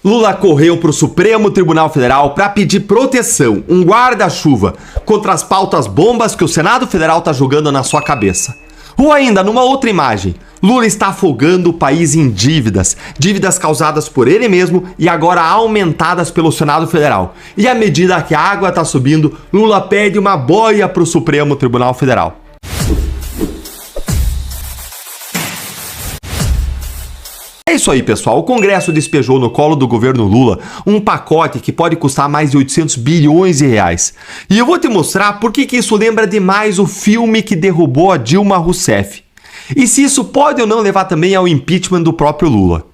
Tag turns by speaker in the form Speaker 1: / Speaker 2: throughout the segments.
Speaker 1: Lula correu para o Supremo Tribunal Federal para pedir proteção, um guarda-chuva, contra as pautas bombas que o Senado Federal está jogando na sua cabeça. Ou ainda, numa outra imagem, Lula está afogando o país em dívidas, dívidas causadas por ele mesmo e agora aumentadas pelo Senado Federal. E à medida que a água está subindo, Lula pede uma boia para o Supremo Tribunal Federal. É isso aí, pessoal. O Congresso despejou no colo do governo Lula um pacote que pode custar mais de 800 bilhões de reais. E eu vou te mostrar por que isso lembra demais o filme que derrubou a Dilma Rousseff. E se isso pode ou não levar também ao impeachment do próprio Lula.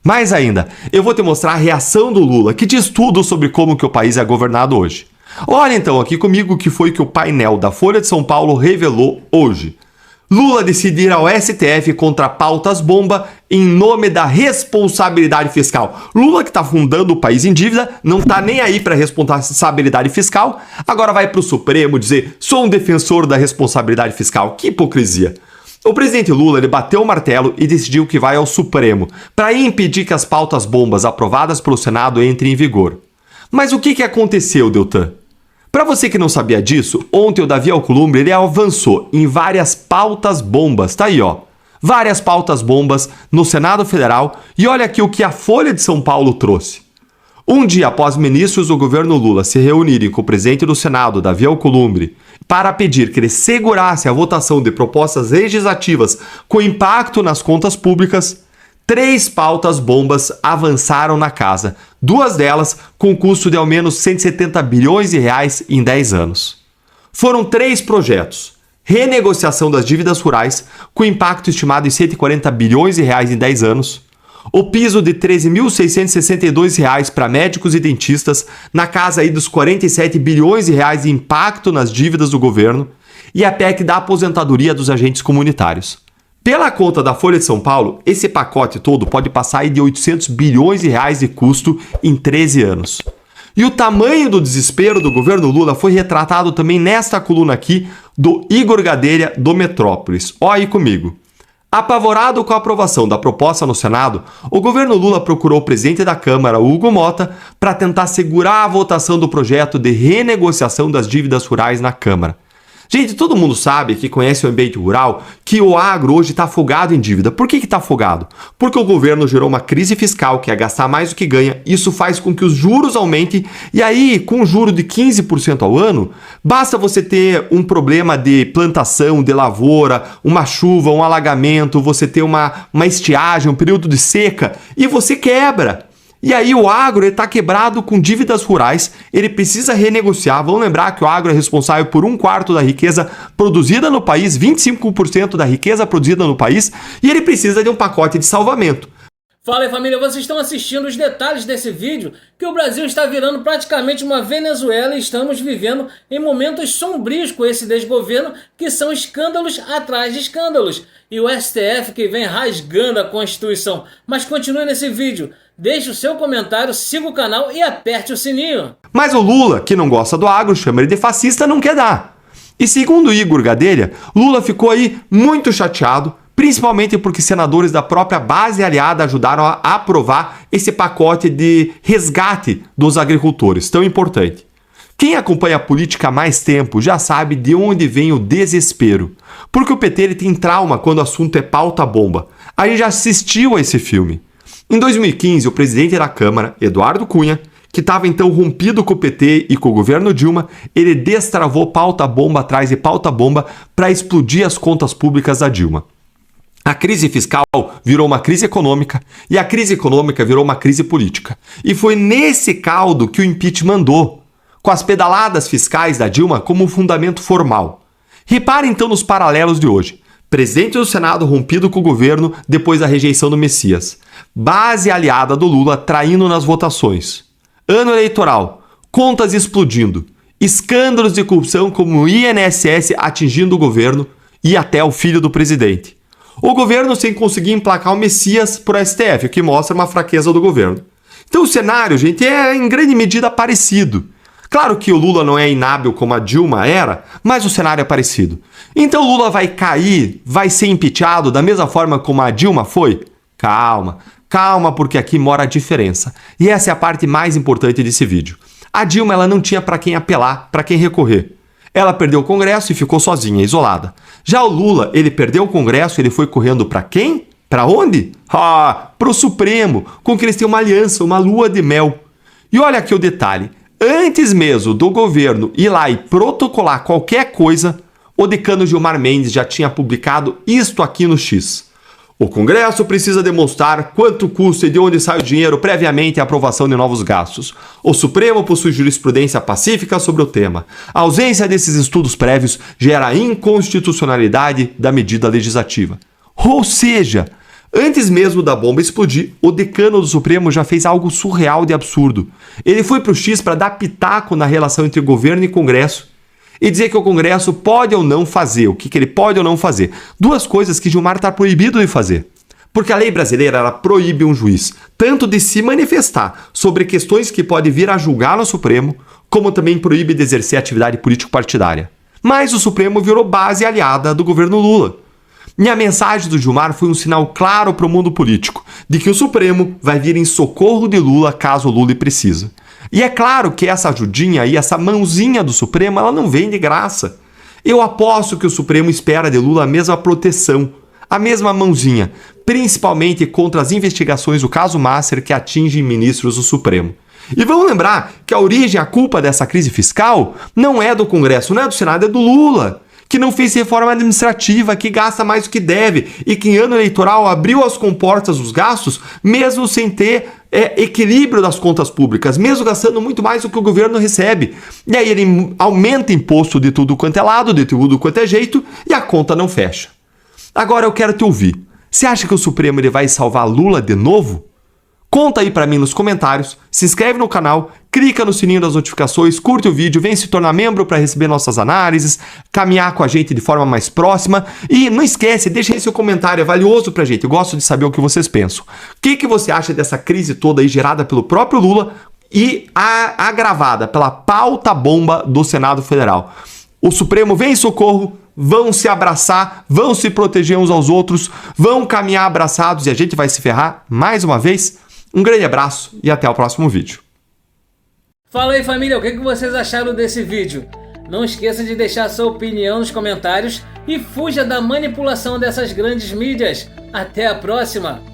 Speaker 1: Mais ainda, eu vou te mostrar a reação do Lula, que diz tudo sobre como que o país é governado hoje. Olha então aqui comigo o que foi que o painel da Folha de São Paulo revelou hoje. Lula decide ir ao STF contra pautas bomba em nome da responsabilidade fiscal. Lula, que está fundando o país em dívida, não está nem aí para responsabilidade fiscal, agora vai para o Supremo dizer: sou um defensor da responsabilidade fiscal. Que hipocrisia! O presidente Lula ele bateu o martelo e decidiu que vai ao Supremo para impedir que as pautas bombas aprovadas pelo Senado entrem em vigor. Mas o que aconteceu, Deltan? Para você que não sabia disso, ontem o Davi Alcolumbre ele avançou em várias pautas bombas, tá aí ó, várias pautas bombas no Senado Federal e olha aqui o que a Folha de São Paulo trouxe. Um dia após ministros do governo Lula se reunirem com o presidente do Senado, Davi Alcolumbre, para pedir que ele segurasse a votação de propostas legislativas com impacto nas contas públicas, 3 pautas bombas avançaram na casa, 2 delas com custo de ao menos 170 bilhões de reais em 10 anos. Foram 3 projetos: renegociação das dívidas rurais, com impacto estimado em 140 bilhões de reais em 10 anos, o piso de R$ 13.662 para médicos e dentistas, na casa aí dos 47 bilhões de reais de impacto nas dívidas do governo, e a PEC da aposentadoria dos agentes comunitários. Pela conta da Folha de São Paulo, esse pacote todo pode passar aí de 800 bilhões de reais de custo em 13 anos. E o tamanho do desespero do governo Lula foi retratado também nesta coluna aqui do Igor Gadelha, do Metrópolis. Olha aí comigo. Apavorado com a aprovação da proposta no Senado, o governo Lula procurou o presidente da Câmara, Hugo Mota, para tentar segurar a votação do projeto de renegociação das dívidas rurais na Câmara. Gente, todo mundo sabe que conhece o ambiente rural que o agro hoje está afogado em dívida. Por que está afogado? Porque o governo gerou uma crise fiscal que é gastar mais do que ganha. Isso faz com que os juros aumentem. E aí, com um juro de 15% ao ano, basta você ter um problema de plantação, de lavoura, uma chuva, um alagamento, você ter uma estiagem, um período de seca e você quebra. E aí o agro está quebrado com dívidas rurais, ele precisa renegociar. Vamos lembrar que o agro é responsável por 1/4 da riqueza produzida no país, 25% da riqueza produzida no país, e ele precisa de um pacote de salvamento.
Speaker 2: Fala aí, família, vocês estão assistindo os detalhes desse vídeo que o Brasil está virando praticamente uma Venezuela e estamos vivendo em momentos sombrios com esse desgoverno, que são escândalos atrás de escândalos. E o STF que vem rasgando a Constituição. Mas continue nesse vídeo, deixe o seu comentário, siga o canal e aperte o sininho.
Speaker 1: Mas o Lula, que não gosta do agro, chama ele de fascista, não quer dar. E segundo Igor Gadelha, Lula ficou aí muito chateado, principalmente porque senadores da própria base aliada ajudaram a aprovar esse pacote de resgate dos agricultores, tão importante. Quem acompanha a política há mais tempo já sabe de onde vem o desespero, porque o PT ele tem trauma quando o assunto é pauta bomba. A gente já assistiu a esse filme. Em 2015, o presidente da Câmara, Eduardo Cunha, que estava então rompido com o PT e com o governo Dilma, ele destravou pauta bomba atrás de pauta bomba para explodir as contas públicas da Dilma. A crise fiscal virou uma crise econômica e a crise econômica virou uma crise política. E foi nesse caldo que o impeachment andou, com as pedaladas fiscais da Dilma como fundamento formal. Repare então nos paralelos de hoje. Presidente do Senado rompido com o governo depois da rejeição do Messias. Base aliada do Lula traindo nas votações. Ano eleitoral, contas explodindo. Escândalos de corrupção como o INSS atingindo o governo e até o filho do presidente. O governo sem conseguir emplacar o Messias por STF, o que mostra uma fraqueza do governo. Então o cenário, gente, é em grande medida parecido. Claro que o Lula não é inábil como a Dilma era, mas o cenário é parecido. Então o Lula vai cair, vai ser impeachado da mesma forma como a Dilma foi? Calma, Calma, porque aqui mora a diferença. E essa é a parte mais importante desse vídeo. A Dilma ela não tinha para quem apelar, para quem recorrer. Ela perdeu o Congresso e ficou sozinha, isolada. Já o Lula, ele perdeu o Congresso e ele foi correndo para quem? Para onde? Para o Supremo, com que eles têm uma aliança, uma lua de mel. E olha aqui o detalhe. Antes mesmo do governo ir lá e protocolar qualquer coisa, o decano Gilmar Mendes já tinha publicado isto aqui no X. O Congresso precisa demonstrar quanto custa e de onde sai o dinheiro previamente à aprovação de novos gastos. O Supremo possui jurisprudência pacífica sobre o tema. A ausência desses estudos prévios gera a inconstitucionalidade da medida legislativa. Ou seja, antes mesmo da bomba explodir, o decano do Supremo já fez algo surreal de absurdo. Ele foi para o X para dar pitaco na relação entre governo e Congresso e dizer que o Congresso pode ou não fazer. O que ele pode ou não fazer? Duas coisas que Gilmar está proibido de fazer. Porque a lei brasileira ela proíbe um juiz tanto de se manifestar sobre questões que pode vir a julgar no Supremo, como também proíbe de exercer atividade político-partidária. Mas o Supremo virou base aliada do governo Lula. E a mensagem do Gilmar foi um sinal claro para o mundo político de que o Supremo vai vir em socorro de Lula caso o Lula precise. E é claro que essa ajudinha e essa mãozinha do Supremo ela não vem de graça. Eu aposto que o Supremo espera de Lula a mesma proteção, a mesma mãozinha, principalmente contra as investigações do caso Masser que atingem ministros do Supremo. E vamos lembrar que a origem, a culpa dessa crise fiscal não é do Congresso, não é do Senado, é do Lula, que não fez reforma administrativa, que gasta mais do que deve e que em ano eleitoral abriu as comportas dos gastos, mesmo sem ter equilíbrio das contas públicas, mesmo gastando muito mais do que o governo recebe. E aí ele aumenta imposto de tudo quanto é lado, de tudo quanto é jeito, e a conta não fecha. Agora eu quero te ouvir. Você acha que o Supremo ele vai salvar Lula de novo? Conta aí pra mim nos comentários, se inscreve no canal, clica no sininho das notificações, curte o vídeo, vem se tornar membro para receber nossas análises, caminhar com a gente de forma mais próxima e não esquece, deixa aí seu comentário, é valioso pra gente, eu gosto de saber o que vocês pensam. O que você acha dessa crise toda aí gerada pelo próprio Lula e agravada pela pauta bomba do Senado Federal? O Supremo vem em socorro, vão se abraçar, vão se proteger uns aos outros, vão caminhar abraçados e a gente vai se ferrar mais uma vez? Um grande abraço e até o próximo vídeo.
Speaker 2: Fala aí família, o que vocês acharam desse vídeo? Não esqueça de deixar sua opinião nos comentários e fuja da manipulação dessas grandes mídias. Até a próxima!